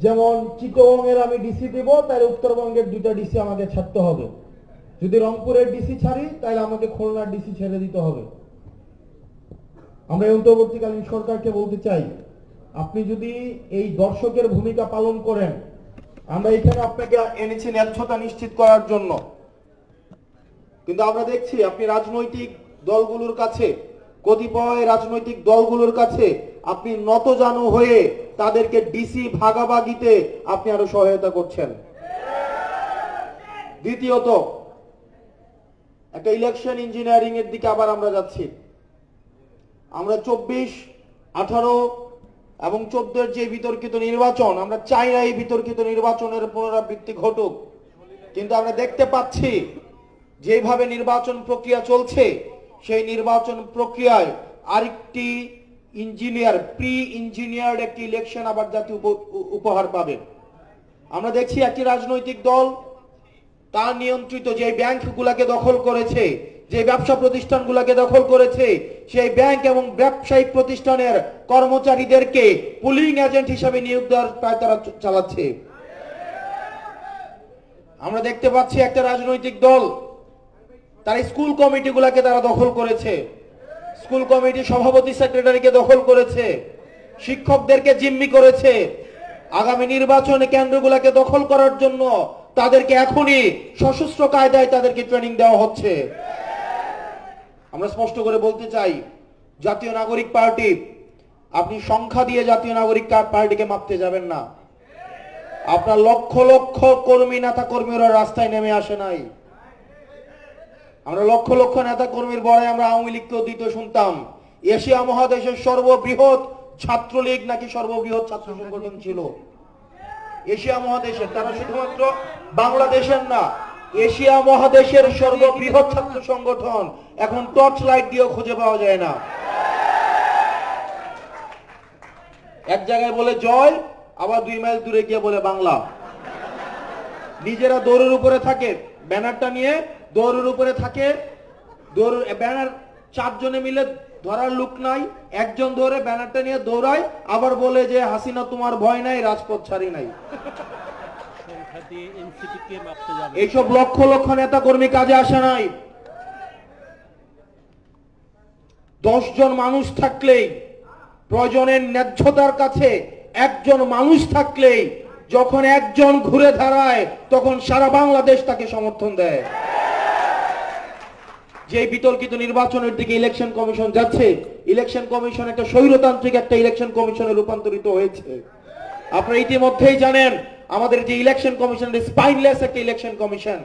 যেমন চিটাগংয়ের আমি ডিসি দেব, তাহলে উত্তরবঙ্গের 2টা ডিসি আমাকে ছাড়তে হবে। যদি রংপুরের ডিসি ছাড়ি তাহলে আমাকে খুলনার ডিসি ছেড়ে দিতে হবে। আমরা এই অন্তর্বর্তীকালীন সরকারকে বলতে চাই, আপনি যদি এই দর্শকের ভূমিকা পালন করেন, আমরা এখানে আপনাকে এনেছি ন্যায্যতা নিশ্চিত করার জন্য, কিন্তু আমরা দেখছি আপনি রাজনৈতিক দলগুলোর কাছে, কতিপয় রাজনৈতিক দলগুলোর কাছে আপনি নতজানু হয়ে তাদেরকে ডিসি ভাগাভাগিতে আপনি আরো সহায়তা করছেন। দ্বিতীয়ত, একটা ইলেকশন ইঞ্জিনিয়ারিং এর দিকে আবার আমরা যাচ্ছি। আমরা 24, 18 এবং 14 যে বিতর্কিত নির্বাচন, আমরা চাই না এই বিতর্কিত নির্বাচনের পুনরাবৃত্তি ঘটুক, কিন্তু আমরা দেখতে পাচ্ছি যেভাবে নির্বাচন প্রক্রিয়া চলছে, সেই নির্বাচন প্রক্রিয়ায় আরেকটি প্রি ইঞ্জিনিয়ার্ড একটি ইলেকশন আবার জাতীয় উপহার পাবে। আমরা দেখছি একটি রাজনৈতিক দল তার নিয়ন্ত্রিত যে ব্যাংকগুলোকে দখল করেছে, যে ব্যবসা প্রতিষ্ঠানগুলোকে দখল করেছে, সেই ব্যাংক এবং ব্যবসায়িক প্রতিষ্ঠানের কর্মচারীদেরকে পুলিং এজেন্ট হিসেবে নিয়োগ দেওয়ার প্রায় তারা চালাচ্ছে। আমরা দেখতে পাচ্ছি একটা রাজনৈতিক দল তার স্কুল কমিটিগুলোকে তারা দখল করেছে, স্কুল কমিটি সভাপতি সেক্রেটারিকে দখল করেছে, শিক্ষকদেরকে জিম্মি করেছে। আগামী নির্বাচনে কেন্দ্রগুলোকে দখল করার জন্য তাদেরকে এখনই সশস্ত্র কায়দায় তাদেরকে ট্রেনিং দেওয়া হচ্ছে। আমরা স্পষ্ট করে বলতে চাই, জাতীয় নাগরিক পার্টি, আপনি সংখ্যা দিয়ে জাতীয় নাগরিক পার্টিকে মাপতে যাবেন না। আপনার লক্ষ লক্ষ কর্মী নেতা কর্মীরা রাস্তায় নেমে আসে নাই। আমরা লক্ষ লক্ষ নেতা কর্মীর বড় আমরা আওয়ামী লীগকেও দিতে শুনতাম। এশিয়া মহাদেশের সর্ববৃহৎ ছাত্রলীগ নাকি সর্ববৃহৎ ছাত্র সংগঠন ছিল এশিয়া মহাদেশের, তারা শুধুমাত্র বাংলাদেশের না, এশিয়া মহাদেশের সর্ববৃহৎ ছাত্র সংগঠন এখন টর্চ লাইট দিয়েও খুঁজে পাওয়া যায় না। এক জায়গায় বলে জয়, আবার 2 মাইল দূরে গিয়ে বলে বাংলা। নিজেরা দৌড়ের উপরে থাকে, ব্যানারটা নিয়ে দৌড়ের উপরে থাকে, ব্যানার 4 জনে মিলে ধরার লোক নাই, একজন ধরে ব্যানারটা নিয়ে দৌড়ায়, আবার বলে যে হাসিনা তোমার ভয় নাই, রাজপথ ছাড়ি নাই। এইসব লক্ষ লক্ষ নেতা কর্মী কাজে আসে নাই। 10 জন মানুষ থাকলেই, প্রয়োজনের ন্যায্যতার কাছে একজন মানুষ থাকলেই, যখন একজন ঘুরে দাঁড়ায় তখন সারা বাংলাদেশ তাকে সমর্থন দেয়। যে বিতর্কিত নির্বাচনের দিকে ইলেকশন কমিশন যাচ্ছে, ইলেকশন কমিশন একটা স্বৈরতান্ত্রিক একটা ইলেকশন কমিশনে রূপান্তরিত হয়েছে। আপনারা ইতিমধ্যেই জানেন আমাদের যে ইলেকশন কমিশন স্পাইনলেস একটা ইলেকশন কমিশন।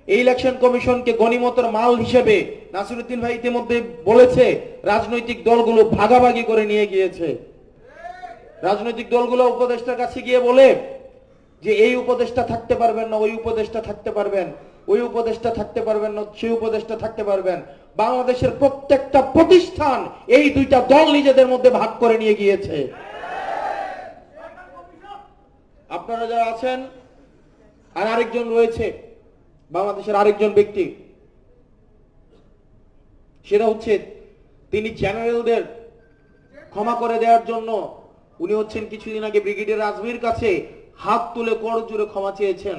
এই ইলেকশন কমিশনকে গনিমতের মাল হিসেবে নাসিরউদ্দিন ভাই ইতিমধ্যে বলেছে, রাজনৈতিক দলগুলো ভাগাভাগি করে নিয়ে গিয়েছে। রাজনৈতিক দলগুলো উপদেষ্টার কাছে গিয়ে বলে যে এই উপদেষ্টা থাকতে পারবেন না, ওই উপদেষ্টা থাকতে পারবেন, ওই উপদেষ্টা থাকতে পারবেন না, সেই উপদেষ্টা থাকতে পারবেন। বাংলাদেশের প্রত্যেকটা প্রতিষ্ঠান এই 2টা দল নিজেদের মধ্যে ভাগ করে নিয়ে গিয়েছে। আপনারা যারা আছেন, আর আরেকজন রয়েছে বাংলাদেশের আরেকজন ব্যক্তি, সেটা হচ্ছে তিনি জেনারেলদের ক্ষমা করে দেওয়ার জন্য উনি হচ্ছেন কিছুদিন আগে ব্রিগেডিয়ার আজমির কাছে হাত তুলে কর জোরে ক্ষমা চেয়েছেন।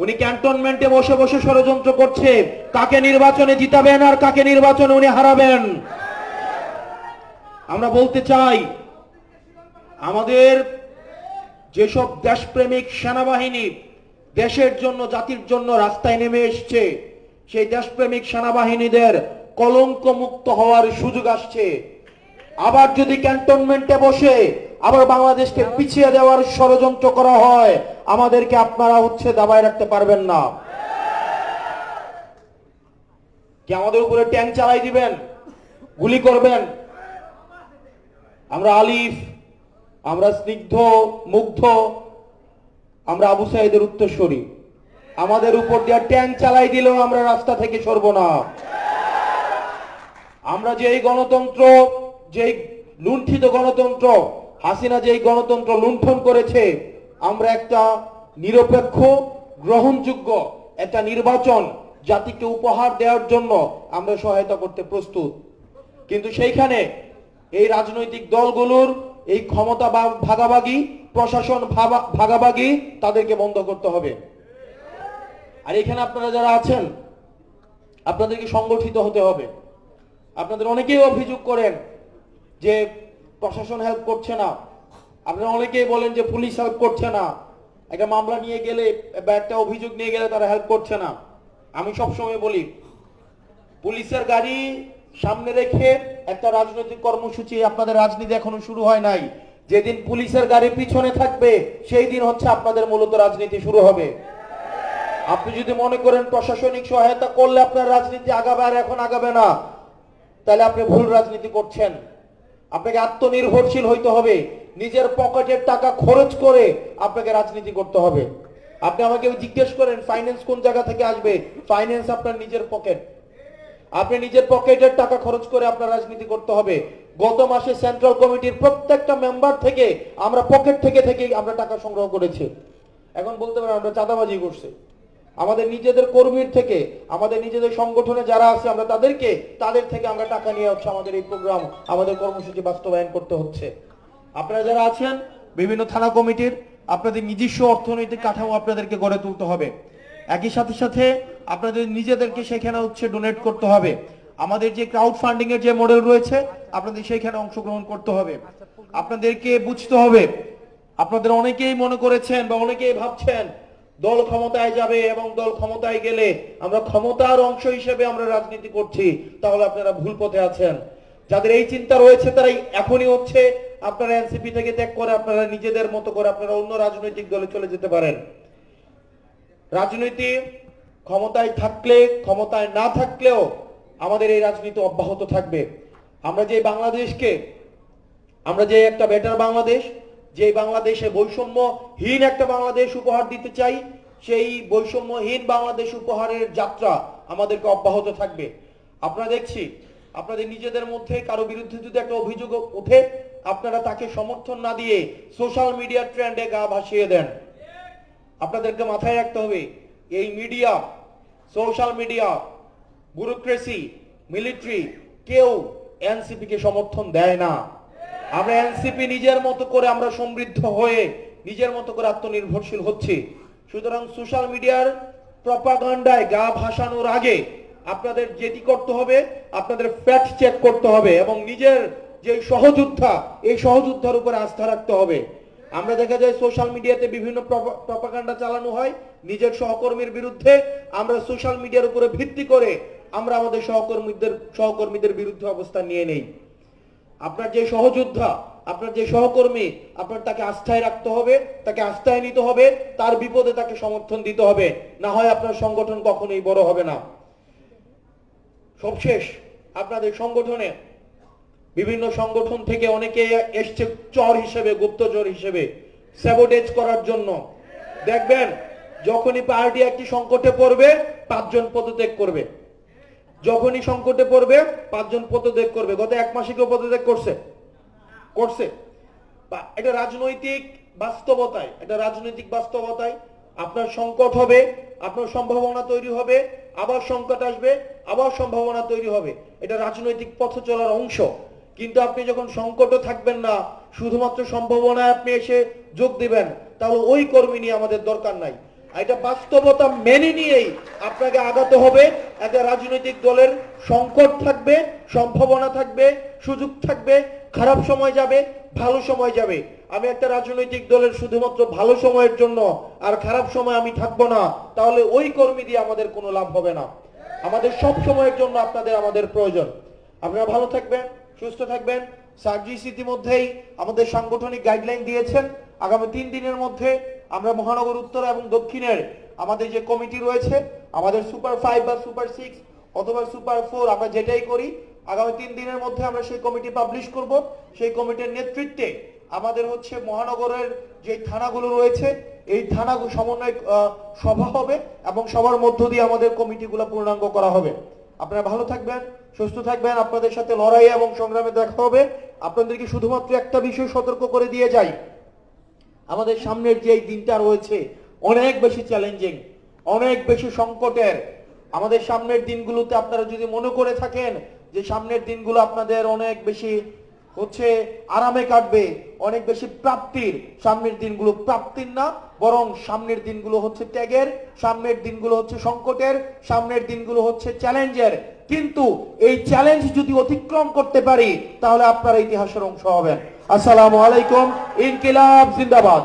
উনি ক্যান্টনমেন্টে বসে বসে ষড়যন্ত্র করছে কাকে নির্বাচনে জিতাবেন আর কাকে নির্বাচনে উনি হারাবেন। আমরা বলতে চাই, আমাদের যেসব দেশপ্রেমিক সেনাবাহিনী দেশের জন্য জাতির জন্য রাস্তায় নেমে এসছে, সেই দেশপ্রেমিক সেনাবাহিনীদের কলঙ্ক মুক্ত হওয়ার সুযোগ আসছে। আবার যদি ক্যান্টনমেন্টে বসে আবার বাংলাদেশকে পিছিয়ে দেওয়ার ষড়যন্ত্র করা হয়, আমাদেরকে আপনারা দাবায় রাখতে পারবেন না। কি আমাদের উপরে ট্যাঙ্ক চালাই দিবেন, গুলি করবেন? আমরা আলিফ, আমরা স্নিগ্ধ, মুগ্ধ, আমরা আবু সাইদের উত্তরসূরি। আমাদের উপর দিয়ে ট্যাঙ্ক চালাই দিলেও আমরা রাস্তা থেকে সরব না। আমরা যেই গণতন্ত্র, যেই লুণ্ঠিত গণতন্ত্র, হাসিনা যেই গণতন্ত্র লুণ্ঠন করেছে, আমরা একটা নিরপেক্ষ গ্রহণযোগ্য একটা নির্বাচন জাতিকে উপহার দেওয়ার জন্য আমরা সহায়তা করতে প্রস্তুত। কিন্তু সেইখানে এই রাজনৈতিক দলগুলোর এই ক্ষমতা ভাগাভাগি, প্রশাসন ভাগাভাগি তাদেরকে বন্ধ করতে হবে। আর এখানে আপনারা যারা আছেন আপনাদেরকে সংগঠিত হতে হবে। আপনাদের অনেকেই অভিযোগ করেন যে প্রশাসন হেল্প করছে না, আপনারা অনেকেই বলেন যে পুলিশ হেল্প করছে না, একটা মামলা নিয়ে গেলে বা একটা অভিযোগ নিয়ে গেলে তারা হেল্প করছে না। আমি সবসময় বলি পুলিশের গাড়ি সামনে রেখে একটা রাজনৈতিক কর্মসূচি, আপনাদের রাজনীতি এখনো শুরু হয় নাই। যেদিন পুলিশের গাড়ি পিছনে থাকবে সেই দিন হচ্ছে আপনাদের মূলত রাজনীতি শুরু হবে। আপনি যদি মনে করেন প্রশাসনিক সহায়তা করলে আপনার রাজনীতি আগাবে আর এখন আগাবে না, তাহলে আপনি ভুল রাজনীতি করছেন। আপনাকে আত্মনির্ভরশীল হইতে হবে, নিজের পকেটের টাকা খরচ করে আপনাকে রাজনীতি করতে হবে। আপনি আমাকে জিজ্ঞেস করেন ফাইন্যান্স কোন জায়গা থেকে আসবে, ফাইন্যান্স আপনার নিজের পকেট। আপনি নিজের পকেটের টাকা খরচ করে আপনার রাজনীতি করতে হবে। গত মাসে সেন্ট্রাল কমিটির প্রত্যেকটা মেম্বার থেকে আমরা পকেট থেকে আমরা টাকা সংগ্রহ করেছি। এখন বলতে পারেন আমরা চাঁদাবাজি করছি। আমাদের নিজেদের কর্মীর থেকে, আমাদের নিজেদের সংগঠনে যারা আছে আমরা তাদের থেকে আমরা টাকা নিয়ে হচ্ছে আমাদের এই প্রোগ্রাম, আমাদের কর্মসূচি বাস্তবায়ন করতে হচ্ছে। আপনারা যারা আছেন বিভিন্ন থানা কমিটির, আপনাদের নিজস্ব অর্থনৈতিক কাঠামো আপনাদেরকে গড়ে তুলতে হবে। একই সাথে আপনাদের নিজেদেরকে সেখানে হচ্ছে ডোনেট করতে হবে। আমাদের যে ক্রাউড ফান্ডিং এর যে মডেল রয়েছে আপনাদের সেখানে অংশগ্রহণ করতে হবে। আপনাদেরকে বুঝতে হবে, আপনাদের অনেকেই মনে করেছেন বা অনেকেই ভাবছেন দল ক্ষমতায় যাবে এবং দল ক্ষমতায় গেলে আমরা ক্ষমতার অংশ হিসেবে আমরা রাজনীতি করছি, তাহলে আপনারা ভুল পথে আছেন। যাদের এই চিন্তা রয়েছে তারাই এখনই হচ্ছে আপনারা এনসিপি থেকে ত্যাগ করে আপনারা নিজেদের মতো করে আপনারা অন্য রাজনৈতিক দলে চলে যেতে পারেন। রাজনীতি ক্ষমতায় থাকলে ক্ষমতায় না থাকলেও আমাদের এই রাজনীতি অব্যাহত থাকবে। আমরা যে বাংলাদেশকে, আমরা যে একটা বেটার বাংলাদেশ, যে বাংলাদেশে বৈষম্যহীন একটা বাংলাদেশ উপহার দিতে চাই, সেই বৈষম্যহীন বাংলাদেশ উপহারের যাত্রা আমাদেরকে অব্যাহত থাকবে। আপনারা দেখছি আপনাদের নিজেদের মধ্যে কারো বিরুদ্ধে যদি একটা অভিযোগ ওঠে আপনারা তাকে সমর্থন না দিয়ে সোশ্যাল মিডিয়া ট্রেন্ডে গা ভাসিয়ে দেন। আপনাদেরকে মাথায় রাখতে হবে এই media, social media, bureaucracy, military কেউ এনসিপি কে সমর্থন দেয় না। আমরা এনসিপি নিজের মতো করে আমরা সমৃদ্ধ হয়ে নিজের মতো করে আত্মনির্ভরশীল হচ্ছি। সুতরাং সোশ্যাল মিডিয়ার প্রপাগান্ডায় গা ভাসানোর আগে আপনাদের যেটি করতে হবে আপনাদের ফ্যাক্ট চেক করতে হবে এবং নিজের যে সহযোদ্ধা এই সহযোদ্ধার উপরে আস্থা রাখতে হবে। আমরা দেখা যায় সোশ্যাল মিডিয়াতে বিভিন্ন প্রপাগান্ডা চালানো হয় নিজের সহকর্মীর বিরুদ্ধে, আমরা সোশ্যাল মিডিয়ার উপরে ভিত্তি করে আমরা আমাদের সহকর্মীদের বিরুদ্ধে অবস্থান নিয়ে নেই। আপনার যে সহযোদ্ধা, আপনার যে সহকর্মী, আপনার তাকে আস্থায় রাখতে হবে, তাকে আস্থায় নিতে হবে, তার বিপদে তাকে সমর্থন দিতে হবে, না হয় আপনার সংগঠন কখনোই বড় হবে না। সবশেষ আপনাদের সংগঠনে বিভিন্ন সংগঠন থেকে অনেকে এসছে চর হিসেবে, গুপ্তচর হিসেবে স্যাবোটেজ করার জন্য। দেখবেন যখনই পার্টি একটি সংকটে পড়বে 5 জন পদত্যাগ করবে, যখনই সংকটে পড়বে 5 জন পদত্যাগ করবে। গত 1 মাসে কেউ পদত্যাগ করছে এটা রাজনৈতিক বাস্তবতায়, এটা রাজনৈতিক বাস্তবতায় আপনার সংকট হবে, আপনার সম্ভাবনা তৈরি হবে, আবার সংকট আসবে, আবার সম্ভাবনা তৈরি হবে। এটা রাজনৈতিক পথ চলার অংশ। কিন্তু আপনি যখন সংকটে থাকবেন না, শুধুমাত্র সম্ভাবনায় আপনি এসে যোগ দিবেন, তাহলে ওই কর্মী নিয়ে আমাদের দরকার নাই। এটা বাস্তবতা মেনে নিয়েই আপনাকে আগাতে হবে। একটা রাজনৈতিক দলের সংকট থাকবে, সম্ভাবনা থাকবে, সুযোগ থাকবে, খারাপ সময় যাবে, ভালো সময় যাবে। আমি একটা রাজনৈতিক দলের শুধুমাত্র ভালো সময়ের জন্য আর খারাপ সময় আমি থাকবো না, তাহলে ওই কর্মী দিয়ে আমাদের কোনো লাভ হবে না। আমাদের সব সময়ের জন্য আমাদের প্রয়োজন। আপনারা ভালো থাকবেন, সুস্থ থাকবেন। সার্জিস ইতিমধ্যেই আমাদের সাংগঠনিক গাইডলাইন দিয়েছেন। আগামী 3 দিনের মধ্যে আমরা মহানগর উত্তর এবং দক্ষিণের আমাদের যে কমিটি রয়েছে, আমাদের সুপার 5 বা সুপার 6 অথবা সুপার 4 আমরা যেটাই করি, আগামী 3 দিনের মধ্যে আমরা সেই কমিটি পাবলিশ করব। সেই কমিটির নেতৃত্বে আমাদের হচ্ছে মহানগরের যে থানাগুলো রয়েছে এই থানাগুলো সমন্বয় সভা হবে এবং সবার মধ্য দিয়ে আমাদের কমিটিগুলো পূর্ণাঙ্গ করা হবে। আপনারা ভালো থাকবেন, সুস্থ থাকবেন। আপনাদের সাথে লড়াই এবং সংগ্রামে দেখা হবে। আপনাদেরকে শুধুমাত্র একটা বিষয় সতর্ক করে দিয়ে যাই, আমাদের সামনের যে দিনটা রয়েছে অনেক বেশি চ্যালেঞ্জিং, অনেক বেশি সংকটের। আমাদের সামনের দিনগুলোতে আপনারা যদি মনে করে থাকেন যে সামনের দিনগুলো আপনাদের অনেক বেশি হচ্ছে আরামে কাটবে, অনেক বেশি প্রাপ্তির। সামনের দিনগুলো প্রাপ্তির না, বরং সামনের দিনগুলো হচ্ছে ত্যাগের, সামনের দিনগুলো হচ্ছে সংকটের, সামনের দিনগুলো হচ্ছে চ্যালেঞ্জের। কিন্তু এই চ্যালেঞ্জ যদি অতিক্রম করতে পারি তাহলে আপনারা ইতিহাসের অংশ হবেন। আসসালামু আলাইকুম। ইনকিলাব জিন্দাবাদ।